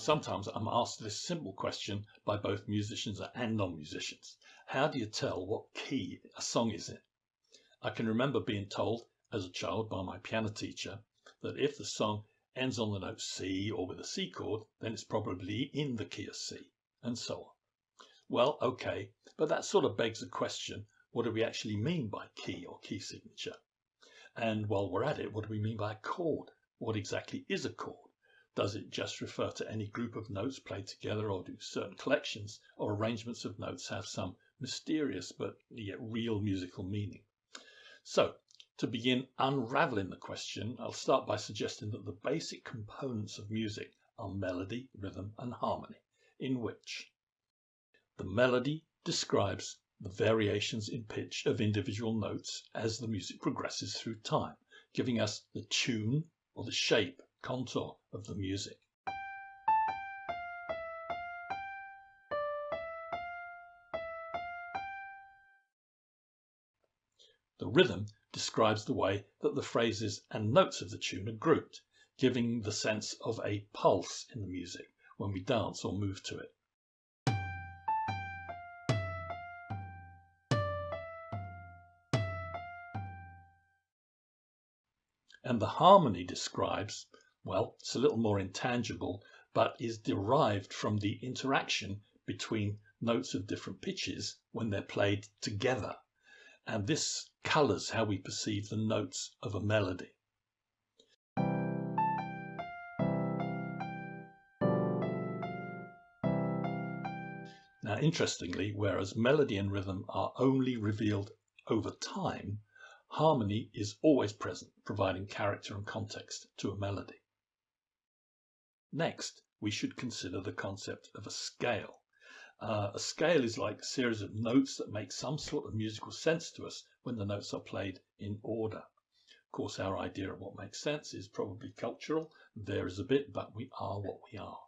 Sometimes I'm asked this simple question by both musicians and non-musicians. How do you tell what key a song is in? I can remember being told as a child by my piano teacher that if the song ends on the note C or with a C chord, then it's probably in the key of C, and so on. Well, okay, but that sort of begs the question, what do we actually mean by key or key signature? And while we're at it, what do we mean by a chord? What exactly is a chord? Does it just refer to any group of notes played together, or do certain collections or arrangements of notes have some mysterious but yet real musical meaning? So, to begin unraveling the question, I'll start by suggesting that the basic components of music are melody, rhythm, and harmony, in which the melody describes the variations in pitch of individual notes as the music progresses through time, giving us the tune or the shape, contour of the music. The rhythm describes the way that the phrases and notes of the tune are grouped, giving the sense of a pulse in the music when we dance or move to it. And the harmony describes, well, it's a little more intangible, but is derived from the interaction between notes of different pitches when they're played together. And this colours how we perceive the notes of a melody. Now, interestingly, whereas melody and rhythm are only revealed over time, harmony is always present, providing character and context to a melody. Next, we should consider the concept of a scale. A scale is like a series of notes that make some sort of musical sense to us when the notes are played in order. Of course, our idea of what makes sense is probably cultural, varies a bit, but we are what we are.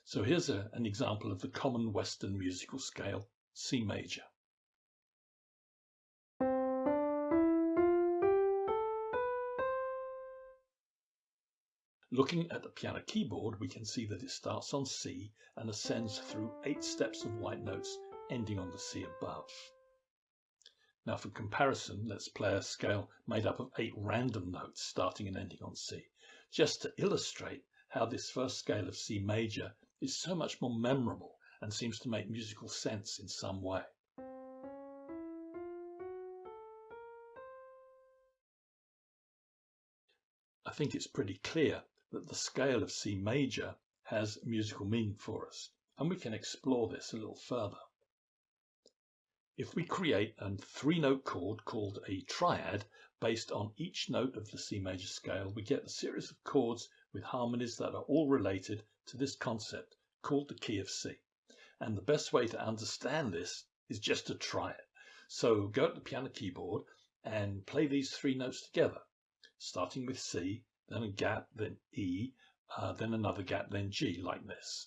So here's an example of the common Western musical scale, C major. Looking at the piano keyboard, we can see that it starts on C and ascends through 8 steps of white notes ending on the C above. Now, for comparison, let's play a scale made up of 8 random notes starting and ending on C, just to illustrate how this first scale of C major is so much more memorable and seems to make musical sense in some way. I think it's pretty clear that the scale of C major has musical meaning for us, and we can explore this a little further. If we create a 3-note chord called a triad based on each note of the C major scale, we get a series of chords with harmonies that are all related to this concept called the key of C. And the best way to understand this is just to try it. So go to the piano keyboard and play these 3 notes together, starting with C, then a gap, then E, then another gap, then G, like this.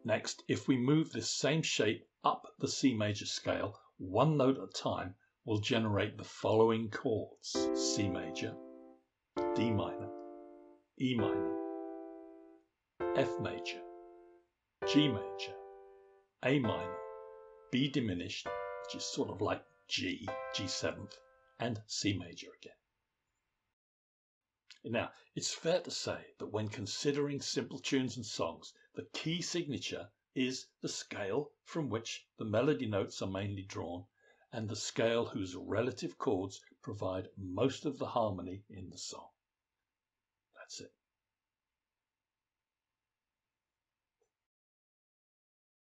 Next, if we move this same shape up the C major scale, 1 note at a time, we'll generate the following chords: C major, D minor, E minor, F major, G major, A minor, B diminished, which is sort of like G, G7th, and C major again. Now, it's fair to say that when considering simple tunes and songs, the key signature is the scale from which the melody notes are mainly drawn, and the scale whose relative chords provide most of the harmony in the song. That's it.